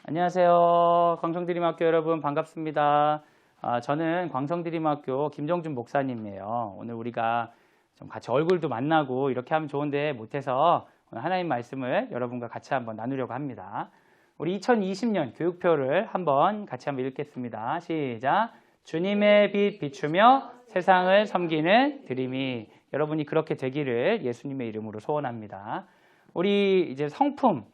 안녕하세요. 광성드림학교 여러분 반갑습니다. 저는 광성드림학교 김정준 목사님이에요. 오늘 우리가 좀 같이 얼굴도 만나고 이렇게 하면 좋은데 못해서 오늘 하나님 말씀을 여러분과 같이 한번 나누려고 합니다. 우리 2020년 교육표를 같이 한번 읽겠습니다. 시작. 주님의 빛 비추며 세상을 섬기는 드림이 여러분이 그렇게 되기를 예수님의 이름으로 소원합니다. 우리 이제 성품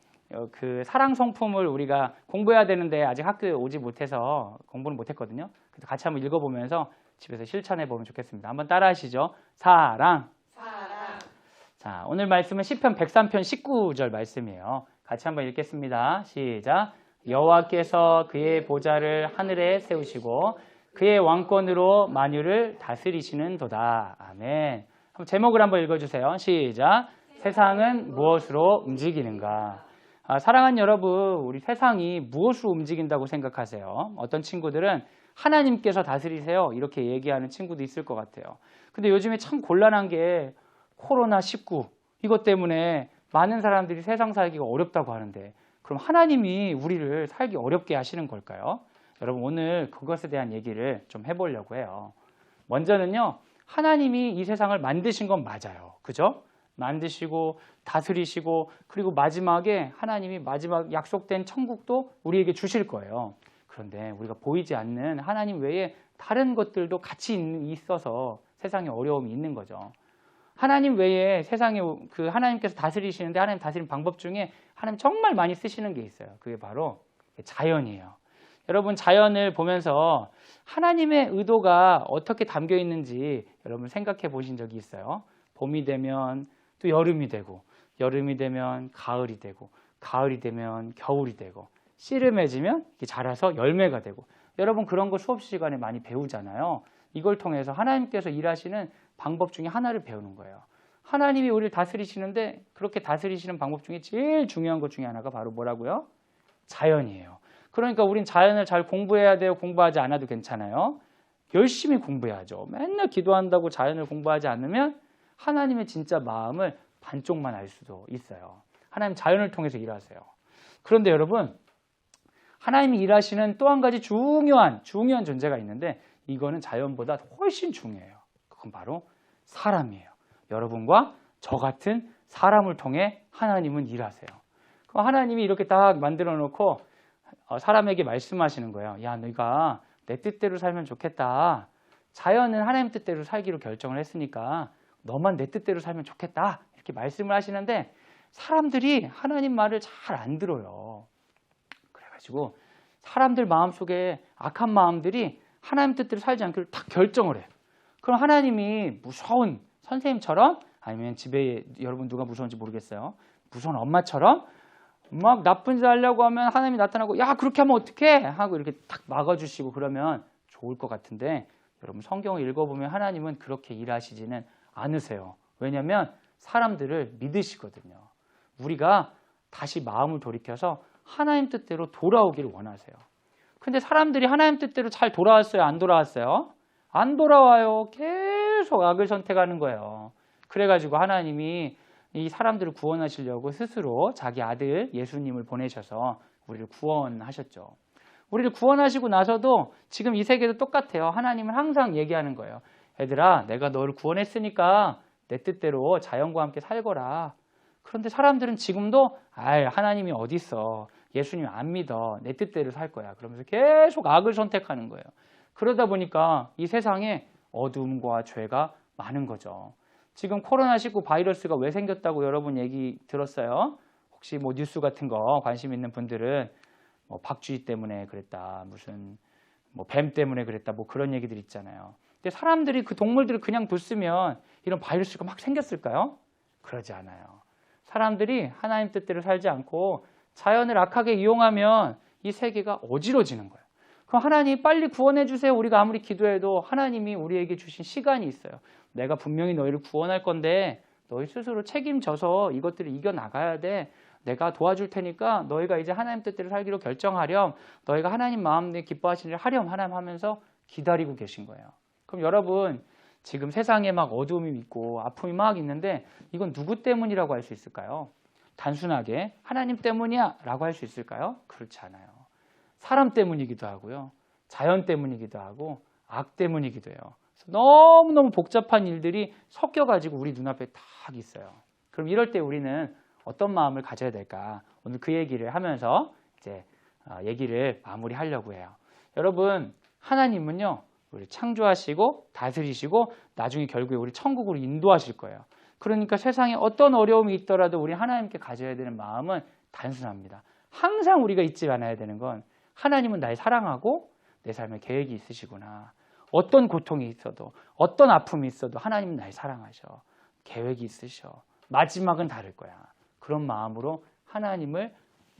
그 사랑 성품을 우리가 공부해야 되는데 아직 학교에 오지 못해서 공부를 못했거든요. 그래서 같이 한번 읽어보면서 집에서 실천해 보면 좋겠습니다. 한번 따라하시죠. 사랑. 자, 오늘 말씀은 시편 103편 19절 말씀이에요. 같이 한번 읽겠습니다. 시작. 여호와께서 그의 보좌를 하늘에 세우시고 그의 왕권으로 만유를 다스리시는 도다. 아멘. 제목을 한번 읽어주세요. 시작. 세상은 무엇으로 움직이는가? 사랑하는 여러분, 우리 세상이 무엇으로 움직인다고 생각하세요? 어떤 친구들은 하나님께서 다스리세요 이렇게 얘기하는 친구도 있을 것 같아요. 근데 요즘에 참 곤란한 게 코로나19 이것 때문에 많은 사람들이 세상 살기가 어렵다고 하는데 그럼 하나님이 우리를 살기 어렵게 하시는 걸까요? 여러분 오늘 그것에 대한 얘기를 좀 해보려고 해요. 먼저는요, 하나님이 이 세상을 만드신 건 맞아요. 그죠? 만드시고 다스리시고 그리고 마지막에 하나님이 마지막 약속된 천국도 우리에게 주실 거예요. 그런데 우리가 보이지 않는 하나님 외에 다른 것들도 같이 있어서 세상에 어려움이 있는 거죠. 하나님 외에 세상에 그 하나님께서 다스리시는데 하나님 다스리는 방법 중에 하나님 정말 많이 쓰시는 게 있어요. 그게 바로 자연이에요. 여러분 자연을 보면서 하나님의 의도가 어떻게 담겨 있는지 여러분 생각해 보신 적이 있어요? 봄이 되면 또 여름이 되고 여름이 되면 가을이 되고 가을이 되면 겨울이 되고 씨름해지면 이렇게 자라서 열매가 되고 여러분 그런 거 수업 시간에 많이 배우잖아요. 이걸 통해서 하나님께서 일하시는 방법 중에 하나를 배우는 거예요. 하나님이 우리를 다스리시는데 그렇게 다스리시는 방법 중에 제일 중요한 것 중에 하나가 바로 뭐라고요? 자연이에요. 그러니까 우린 자연을 잘 공부해야 돼요? 공부하지 않아도 괜찮아요? 열심히 공부해야죠. 맨날 기도한다고 자연을 공부하지 않으면 하나님의 진짜 마음을 반쪽만 알 수도 있어요. 하나님 자연을 통해서 일하세요. 그런데 여러분 하나님이 일하시는 또 한 가지 중요한 존재가 있는데 이거는 자연보다 훨씬 중요해요. 그건 바로 사람이에요. 여러분과 저 같은 사람을 통해 하나님은 일하세요. 그럼 하나님이 이렇게 딱 만들어 놓고 사람에게 말씀하시는 거예요. 야, 너희가 내 뜻대로 살면 좋겠다. 자연은 하나님 뜻대로 살기로 결정을 했으니까 너만 내 뜻대로 살면 좋겠다. 이렇게 말씀을 하시는데 사람들이 하나님 말을 잘 안 들어요. 그래가지고 사람들 마음속에 악한 마음들이 하나님 뜻대로 살지 않기로 딱 결정을 해요. 그럼 하나님이 무서운 선생님처럼 아니면 집에 여러분 누가 무서운지 모르겠어요. 무서운 엄마처럼 막 나쁜 짓 하려고 하면 하나님이 나타나고 야 그렇게 하면 어떡해 하고 이렇게 딱 막아주시고 그러면 좋을 것 같은데 여러분 성경을 읽어보면 하나님은 그렇게 일하시지는 않으세요. 왜냐하면 사람들을 믿으시거든요. 우리가 다시 마음을 돌이켜서 하나님 뜻대로 돌아오기를 원하세요. 근데 사람들이 하나님 뜻대로 잘 돌아왔어요? 안 돌아왔어요? 안 돌아와요. 계속 악을 선택하는 거예요. 그래가지고 하나님이 이 사람들을 구원하시려고 스스로 자기 아들 예수님을 보내셔서 우리를 구원하셨죠. 우리를 구원하시고 나서도 지금 이 세계도 똑같아요. 하나님은 항상 얘기하는 거예요. 얘들아, 내가 너를 구원했으니까 내 뜻대로 자연과 함께 살거라. 그런데 사람들은 지금도 하나님이 어디 있어? 예수님 안 믿어. 내 뜻대로 살 거야. 그러면서 계속 악을 선택하는 거예요. 그러다 보니까 이 세상에 어둠과 죄가 많은 거죠. 지금 코로나19 바이러스가 왜 생겼다고 여러분 얘기 들었어요? 혹시 뭐 뉴스 같은 거 관심 있는 분들은 뭐 박쥐 때문에 그랬다. 무슨 뭐 뱀 때문에 그랬다. 뭐 그런 얘기들 있잖아요. 근데 사람들이 그 동물들을 그냥 뒀으면 이런 바이러스가 막 생겼을까요? 그러지 않아요. 사람들이 하나님 뜻대로 살지 않고 자연을 악하게 이용하면 이 세계가 어지러지는 거예요. 그럼 하나님 빨리 구원해 주세요. 우리가 아무리 기도해도 하나님이 우리에게 주신 시간이 있어요. 내가 분명히 너희를 구원할 건데 너희 스스로 책임져서 이것들을 이겨나가야 돼. 내가 도와줄 테니까 너희가 이제 하나님 뜻대로 살기로 결정하렴. 너희가 하나님 마음에 기뻐하시는 일을 하렴 하나님 하면서 기다리고 계신 거예요. 그럼 여러분 지금 세상에 막 어두움이 있고 아픔이 막 있는데 이건 누구 때문이라고 할 수 있을까요? 단순하게 하나님 때문이야 라고 할 수 있을까요? 그렇지 않아요. 사람 때문이기도 하고요. 자연 때문이기도 하고 악 때문이기도 해요. 너무너무 복잡한 일들이 섞여가지고 우리 눈앞에 딱 있어요. 그럼 이럴 때 우리는 어떤 마음을 가져야 될까? 오늘 그 얘기를 하면서 이제 얘기를 마무리하려고 해요. 여러분, 하나님은요, 우리 창조하시고 다스리시고 나중에 결국에 우리 천국으로 인도하실 거예요. 그러니까 세상에 어떤 어려움이 있더라도 우리 하나님께 가져야 되는 마음은 단순합니다. 항상 우리가 잊지 않아야 되는 건 하나님은 날 사랑하고 내 삶에 계획이 있으시구나. 어떤 고통이 있어도 어떤 아픔이 있어도 하나님은 날 사랑하셔. 계획이 있으셔. 마지막은 다를 거야. 그런 마음으로 하나님을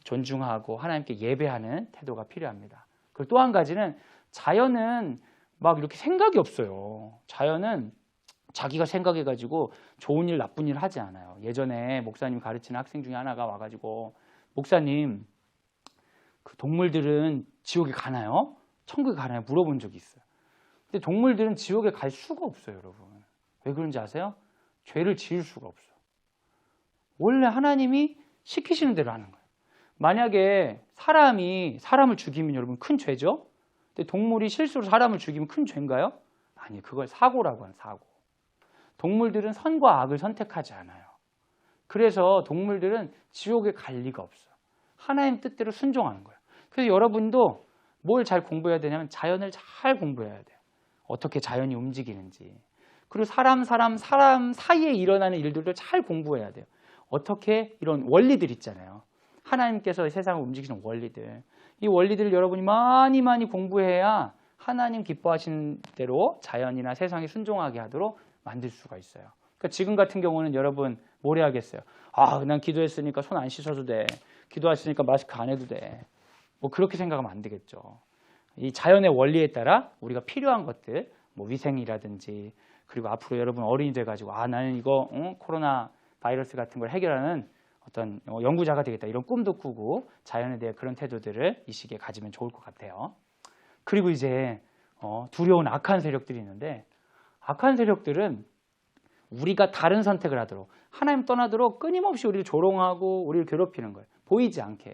존중하고 하나님께 예배하는 태도가 필요합니다. 그리고 또 한 가지는 자연은 막 이렇게 생각이 없어요. 자연은 자기가 생각해가지고 좋은 일 나쁜 일 하지 않아요. 예전에 목사님 가르치는 학생 중에 하나가 와가지고 목사님 그 동물들은 지옥에 가나요? 천국에 가나요? 물어본 적이 있어요. 근데 동물들은 지옥에 갈 수가 없어요, 여러분. 왜 그런지 아세요? 죄를 지을 수가 없어요. 원래 하나님이 시키시는 대로 하는 거예요. 만약에 사람이 사람을 죽이면 여러분 큰 죄죠? 근데 동물이 실수로 사람을 죽이면 큰 죄인가요? 아니, 그걸 사고라고 하는 사고. 동물들은 선과 악을 선택하지 않아요. 그래서 동물들은 지옥에 갈 리가 없어요. 하나님 뜻대로 순종하는 거예요. 그래서 여러분도 뭘 잘 공부해야 되냐면 자연을 잘 공부해야 돼요. 어떻게 자연이 움직이는지. 그리고 사람 사이에 일어나는 일들도 잘 공부해야 돼요. 어떻게 이런 원리들 있잖아요. 하나님께서 세상을 움직이시는 원리들. 이 원리들을 여러분이 많이 공부해야 하나님 기뻐하시는 대로 자연이나 세상에 순종하게 하도록 만들 수가 있어요. 그러니까 지금 같은 경우는 여러분 뭘 해야겠어요? 아, 난 기도했으니까 손 안 씻어도 돼. 기도했으니까 마스크 안 해도 돼. 뭐 그렇게 생각하면 안 되겠죠. 이 자연의 원리에 따라 우리가 필요한 것들, 뭐 위생이라든지 그리고 앞으로 여러분 어른이 돼가지고 나는 이거 코로나 바이러스 같은 걸 해결하는 어떤 연구자가 되겠다 이런 꿈도 꾸고 자연에 대해 그런 태도들을 이 시기에 가지면 좋을 것 같아요. 그리고 이제 두려운 악한 세력들이 있는데 악한 세력들은 우리가 다른 선택을 하도록 하나님 떠나도록 끊임없이 우리를 조롱하고 우리를 괴롭히는 거예요. 보이지 않게.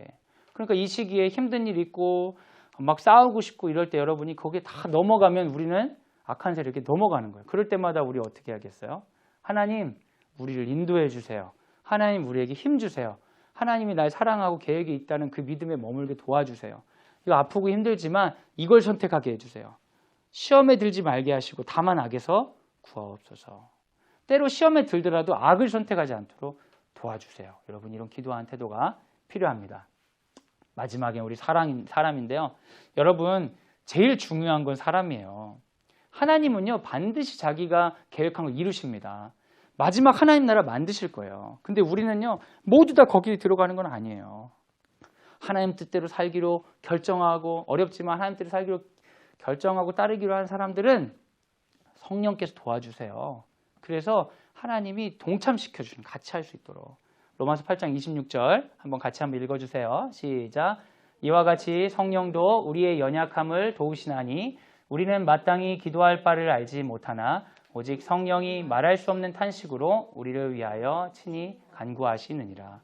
그러니까 이 시기에 힘든 일 있고 막 싸우고 싶고 이럴 때 여러분이 거기에 다 넘어가면 우리는 악한 세력에 넘어가는 거예요. 그럴 때마다 우리 어떻게 하겠어요? 하나님 우리를 인도해 주세요. 하나님 우리에게 힘 주세요. 하나님이 날 사랑하고 계획이 있다는 그 믿음에 머물게 도와주세요. 이거 아프고 힘들지만 이걸 선택하게 해주세요. 시험에 들지 말게 하시고 다만 악에서 구하옵소서. 때로 시험에 들더라도 악을 선택하지 않도록 도와주세요. 여러분 이런 기도하는 태도가 필요합니다. 마지막에 우리 사람인데요. 여러분 제일 중요한 건 사람이에요. 하나님은요 반드시 자기가 계획한 걸 이루십니다. 마지막 하나님 나라 만드실 거예요. 근데 우리는요 모두 다 거기에 들어가는 건 아니에요. 하나님 뜻대로 살기로 결정하고 어렵지만 하나님 뜻대로 살기로 결정하고 따르기로 한 사람들은 성령께서 도와주세요. 그래서 하나님이 동참시켜 주시는 같이 할 수 있도록. 로마서 8장 26절 한번 같이 한번 읽어주세요. 시작. 이와 같이 성령도 우리의 연약함을 도우시나니 우리는 마땅히 기도할 바를 알지 못하나 오직 성령이 말할 수 없는 탄식으로 우리를 위하여 친히 간구하시느니라.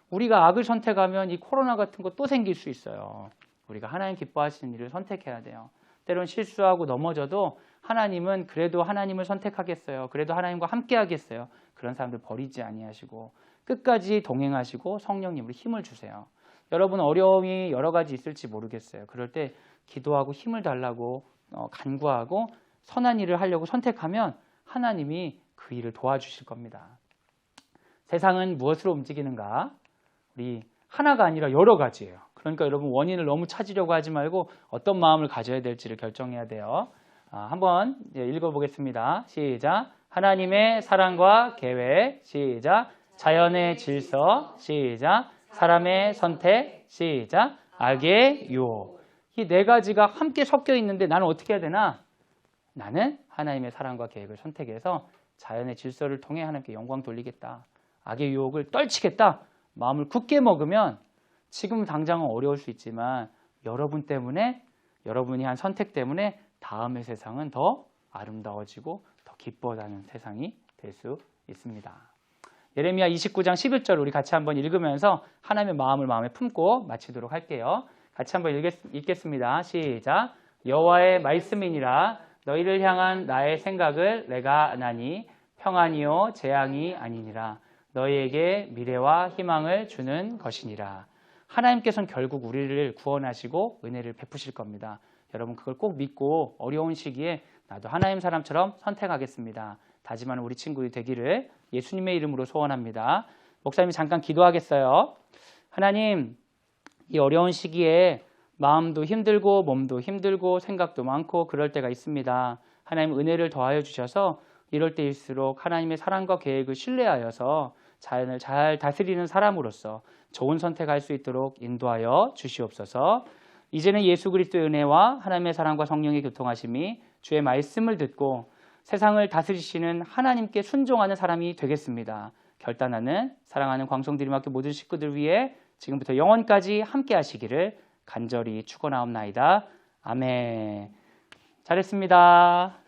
우리가 악을 선택하면 이 코로나 같은 거 또 생길 수 있어요. 우리가 하나님 기뻐하시는 일을 선택해야 돼요. 때론 실수하고 넘어져도 하나님은 그래도 하나님을 선택하겠어요. 그래도 하나님과 함께 하겠어요. 그런 사람들 버리지 아니하시고 끝까지 동행하시고 성령님으로 힘을 주세요. 여러분 어려움이 여러 가지 있을지 모르겠어요. 그럴 때 기도하고 힘을 달라고 간구하고 선한 일을 하려고 선택하면 하나님이 그 일을 도와주실 겁니다. 세상은 무엇으로 움직이는가? 우리 하나가 아니라 여러 가지예요. 그러니까 여러분 원인을 너무 찾으려고 하지 말고 어떤 마음을 가져야 될지를 결정해야 돼요. 한번 읽어보겠습니다. 시작. 하나님의 사랑과 계획. 시작. 자연의 질서. 시작. 사람의 선택. 시작. 악의 유혹. 이 네 가지가 함께 섞여 있는데 나는 어떻게 해야 되나? 나는 하나님의 사랑과 계획을 선택해서 자연의 질서를 통해 하나님께 영광 돌리겠다. 악의 유혹을 떨치겠다. 마음을 굳게 먹으면 지금 당장은 어려울 수 있지만 여러분 때문에 여러분이 한 선택 때문에 다음의 세상은 더 아름다워지고 더 기뻐하는 세상이 될 수 있습니다. 예레미야 29장 11절 우리 같이 한번 읽으면서 하나님의 마음을 마음에 품고 마치도록 할게요. 같이 한번 읽겠습니다. 시작. 여호와의 말씀이니라. 너희를 향한 나의 생각을 내가 아나니 평안이요 재앙이 아니니라. 너희에게 미래와 희망을 주는 것이니라. 하나님께서는 결국 우리를 구원하시고 은혜를 베푸실 겁니다. 여러분 그걸 꼭 믿고 어려운 시기에 나도 하나님 사람처럼 선택하겠습니다. 다짐하는 우리 친구들이 되기를 예수님의 이름으로 소원합니다. 목사님이 잠깐 기도하겠어요. 하나님, 이 어려운 시기에 마음도 힘들고 몸도 힘들고 생각도 많고 그럴 때가 있습니다. 하나님 은혜를 더하여 주셔서 이럴 때일수록 하나님의 사랑과 계획을 신뢰하여서 자연을 잘 다스리는 사람으로서 좋은 선택할 수 있도록 인도하여 주시옵소서. 이제는 예수 그리스도의 은혜와 하나님의 사랑과 성령의 교통하심이 주의 말씀을 듣고 세상을 다스리시는 하나님께 순종하는 사람이 되겠습니다. 결단하는 사랑하는 광성드림학교 모든 식구들 위해 지금부터 영원까지 함께 하시기를 간절히 축원하옵나이다. 아멘. 잘했습니다.